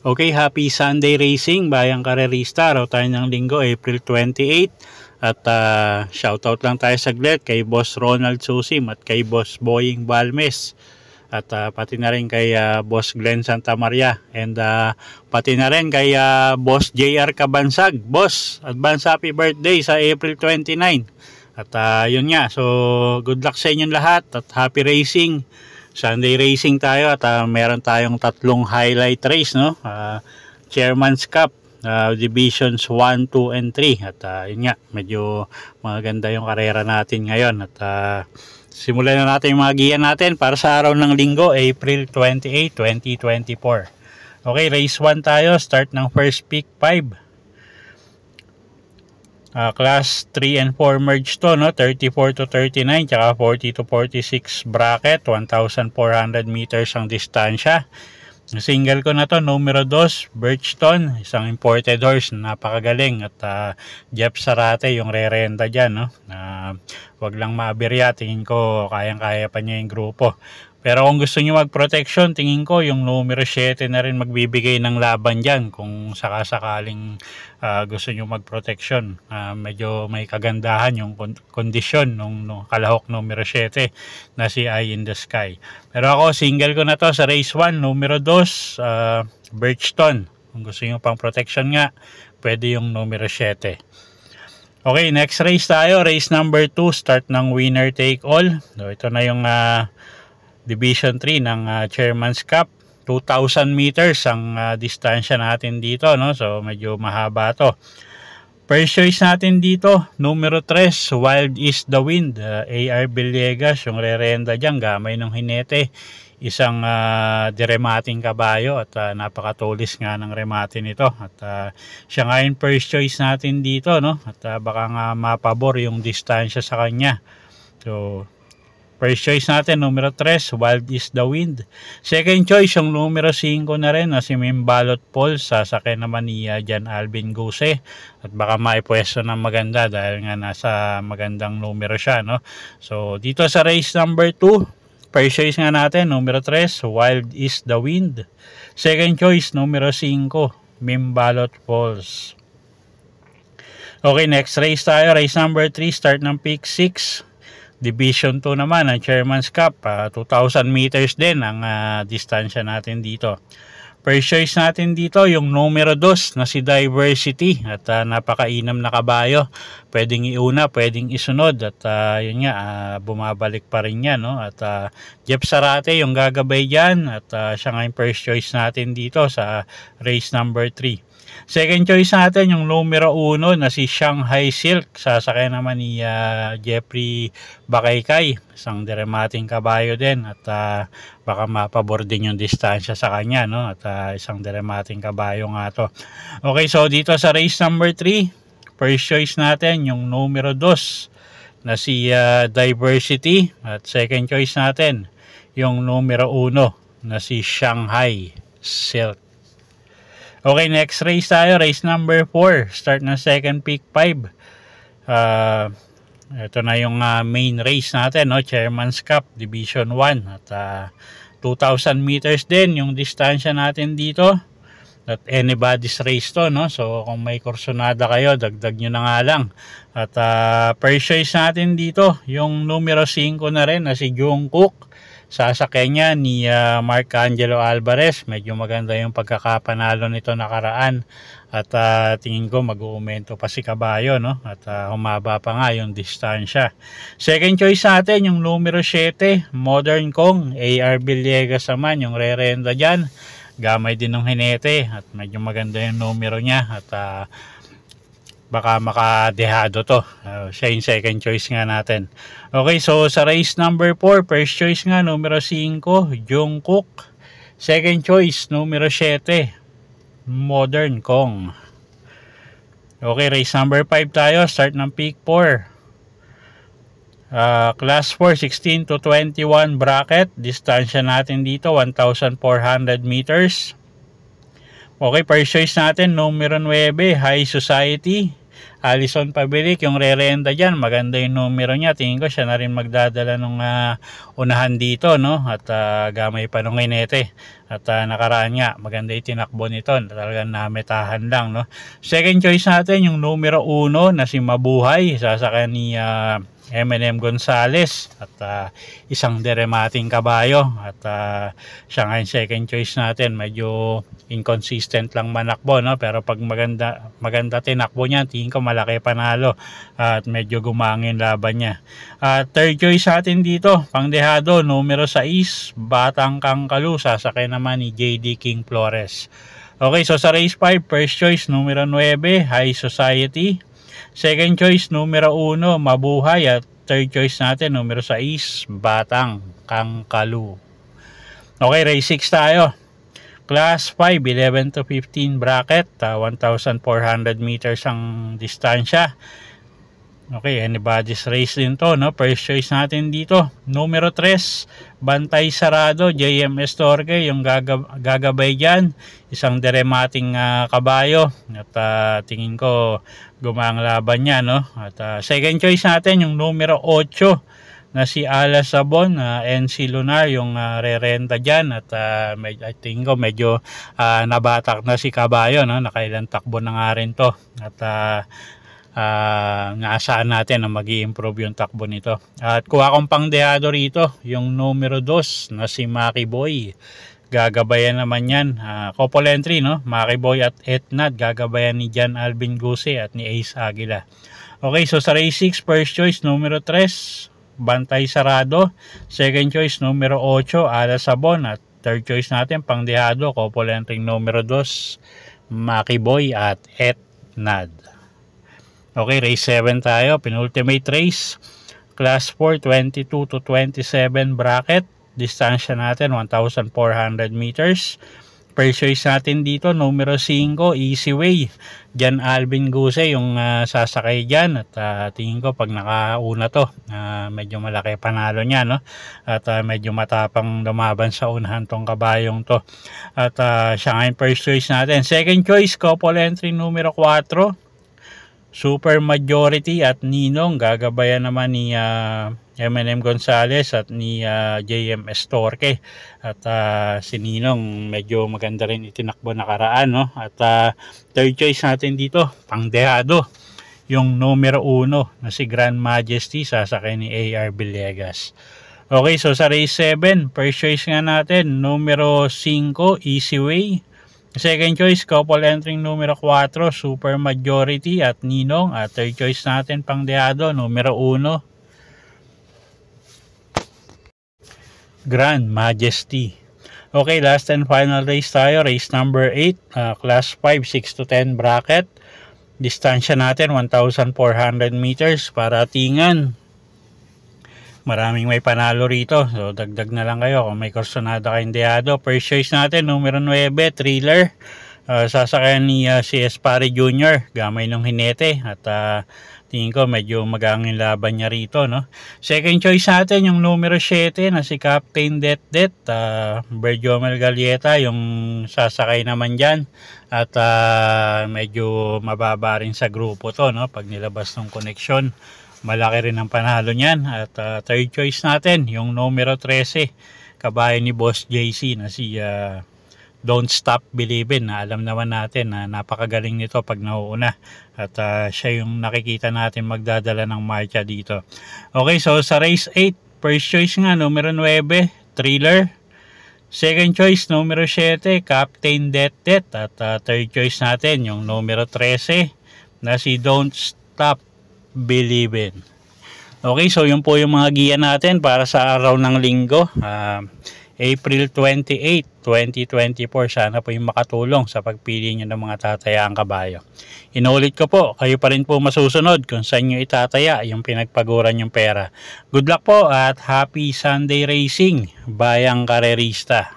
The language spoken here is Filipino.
Okay, happy Sunday racing, bayang karerista. Araw tayo ng linggo, April 28. At shoutout lang tayo saglit kay Boss Ronald Susim at kay Boss Boying Balmes. At pati na rin kay Boss Glenn Santamaria. And pati na rin kay Boss JR Kabansag. Boss, advance happy birthday sa April 29. At yun nga, so good luck sa inyong lahat at happy racing. Sunday racing tayo at meron tayong tatlong highlight race, no? Chairman's Cup, Divisions 1, 2, and 3. At yun nga, medyo maganda yung karera natin ngayon. At simulan na natin yung mga giya natin para sa araw ng linggo, April 28, 2024. Okay, race 1 tayo. Start ng first pick 5. Class 3 and 4 merge to, no? 34 to 39 tsaka 40 to 46 bracket, 1,400 meters ang distansya. Single ko na to, numero 2, Birchton, isang imported horse, napakagaling. At Jeff Sarate yung re-renta dyan, no? Wag lang maabirya, tingin ko kayang-kaya pa niya yung grupo. Pero kung gusto nyo mag-protection, tingin ko yung numero 7 na rin magbibigay ng laban dyan kung sakasakaling gusto nyo mag-protection. Medyo may kagandahan yung kondisyon ng kalahok numero 7 na si Eye in the Sky. Pero ako, single ko na to sa race 1, numero 2, Birchton. Kung gusto nyo pang protection nga, pwede yung numero 7. Okay, next race tayo. Race number 2, start ng winner take all. So, ito na yung Division 3 ng Chairman's Cup. 2,000 meters ang distansya natin dito, no? So medyo mahaba to. First choice natin dito, numero 3, Wild is the Wind. AR Villegas yung re-renda dyan, gamay ng hinete. Isang diremating kabayo at napakatulis nga ng remate nito. At siya nga yung first choice natin dito, no? At baka nga mapabor yung distansya sa kanya. So first choice natin, numero 3, Wild is the Wind. Second choice, yung numero 5 na rin, na si Mimbalot Paul. Sasakay naman ni Jan Alvin Guse. At baka maipwesto ng maganda dahil nga nasa magandang numero siya, no? So, dito sa race number 2, first choice nga natin, numero 3, Wild is the Wind. Second choice, numero 5, Mimbalot Falls. Okay, next race tayo. Race number 3, start ng pick 6. Division 2 naman ang Chairman's Cup, 2,000 meters din ang distansya natin dito. First choice natin dito yung numero 2 na si Diversity at napakainam na kabayo. Pwedeng iuna, pwedeng isunod at yun nga, bumabalik pa rin yan, no? At Jeff Sarate yung gagabay dyan at siya nga yung first choice natin dito sa race number 3. Second choice natin yung numero 1 na si Shanghai Silk. Sasakay naman ni Jeffrey Bakaykay, isang diremating kabayo din at baka mapabor din yung distansya sa kanya, no? At isang diremating kabayo nga to. Okay, so dito sa race number 3, first choice natin yung numero 2 na si Diversity at second choice natin yung numero 1 na si Shanghai Silk. Okay, next race tayo, race number 4, start na second pick 5. Ito na yung main race natin, no? Chairman's Cup, Division 1 at 2,000 meters din yung distansya natin dito. At anybody's race to, no? So kung may kursonada kayo, dagdag nyo na nga lang. At first choice natin dito, yung numero 5 na rin na si Jungkook. Sasakay niya ni Mark Angelo Alvarez. Medyo maganda yung pagkakapanalo nito nakaraan. At tingin ko mag-uumento pa si kabayo, no? At humaba pa nga yung distansya. Second choice natin yung numero 7, Modern Kong. AR Villegas naman yung re-renda dyan. Gamay din ng hinete at medyo maganda yung numero niya. At baka makadehado to. Siya yung second choice nga natin. Okay, so sa race number 4, first choice nga numero 5, Jungkook. Second choice numero 7, Modern Kong. Okay, race number 5 tayo. Start ng pick 4. Class 4, 16 to 21 bracket. Distansya natin dito, 1,400 meters. Okay, first choice natin, numero 9, High Society. Alison Pabilik, yung re-renta dyan. Maganda yung numero niya. Tingin ko siya na rin magdadala nung unahan dito, no? At gamay pa nung inete. At nakaraan nga, maganda yung tinakbo nito. Talagang nametahan lang, no? Second choice natin, yung numero 1 na si Mabuhay. Sasakyan ni M&M Gonzales at isang deremating kabayo at siya nga yung second choice natin. Medyo inconsistent lang manakbo, no? Pero pag maganda tinakbo niya, tingin ko malaki panalo at medyo gumangin laban niya. Third choice natin dito, pangdehado, numero 6, Batang Kangkalu. Sasakay naman ni JD King Flores. Okay, so sa race 5, first choice numero 9, High Society. Second choice numero 1, Mabuhay. At third choice natin numero 6, Batang Kangkalu. Okay, race 6 tayo. Class 5, 11 to 15 bracket, 1,400 meters ang distansya. Okay, anybody's race din to, no? First choice natin dito, numero 3, Bantay Sarado, JMS Torque, yung gagabay dyan. Isang deremating kabayo. At tingin ko gumang laban niya, no? At second choice natin, yung numero 8, na si Ala Sabon, NC Lunar, yung re-renta dyan. At I think ko medyo nabatak na si kabayo, no? Nakailang takbo na nga rin to. At naasahan natin na mag-i-improve yung takbo nito. At kuha kong pangdehado rito, yung numero 2 na si Maki Boy. Gagabayan naman yan, couple entry, no? Maki Boy at Etnad, gagabayan ni Jan Alvin Guse at ni Ace Aguila. Okay, so sa race 6, first choice numero 3, Bantay Sarado. Second choice numero 8, Ala Sabon. At third choice natin pangdehado, couple entry numero 2, Maki Boy at Etnad. Okay, race 7 tayo. Penultimate race. Class 4, 22 to 27 bracket. Distansya natin, 1,400 meters. First choice natin dito, numero 5, Easy Way. Jan Alvin Guse, yung sasakay dyan. At tingin ko pag nakauna to, medyo malaki panalo niya, no? At medyo matapang lumaban sa unahan tong kabayong to. At siya ngayon first choice natin. Second choice, couple entry numero 4, Super Majority at Ninong. Gagabayan naman ni M&M Gonzales at ni JMS Torque. At si Ninong medyo maganda rin itinakbo nakaraan, no? At third choice natin dito, pangdehado, yung numero 1 na si Grand Majesty. Sasakay ni AR Villegas. Okay, so sa race 7, first choice nga natin, numero 5, Easy Way. Second choice, couple entering numero 4, Super Majority at Ninong. At third choice natin pangdehado, numero 1, Grand Majesty. Okay, last and final race tayo, race number 8, class 5, 6 to 10 bracket. Distansya natin, 1,400 meters. Paratingan. Maraming may panalo rito. So, dagdag na lang kayo kung may kursonada kayong dehado. First choice natin, numero 9, Thriller. Sasakyan ni si Espari Jr. Gamay ng hinete. At tingin ko medyo magangin laban niya rito, no? Second choice natin, yung numero 7 na si Captain Det. Berjomel Galieta, yung sasakay naman dyan. At medyo mababa rin sa grupo to, no? Pag nilabas ng koneksyon, malaki rin ang panalo niyan. At third choice natin, yung numero 13, kabayan ni Boss JC na si Don't Stop Believin', na alam naman natin na napakagaling nito pag nauuna. At siya yung nakikita natin magdadala ng marcha dito. Okay, so sa race 8, first choice nga, numero 9, Thriller. Second choice, numero 7, Captain Det. At third choice natin, yung numero 13, na si Don't Stop Believin'. Okay, so yun po yung mga giya natin para sa araw ng linggo, April 28, 2024. Sana po yung makatulong sa pagpili nyo ng mga tatayaang kabayo. Inulit ko po, kayo pa rin po masusunod kung saan nyo itataya yung pinagpaguran yung pera. Good luck po at happy Sunday racing, bayang karerista.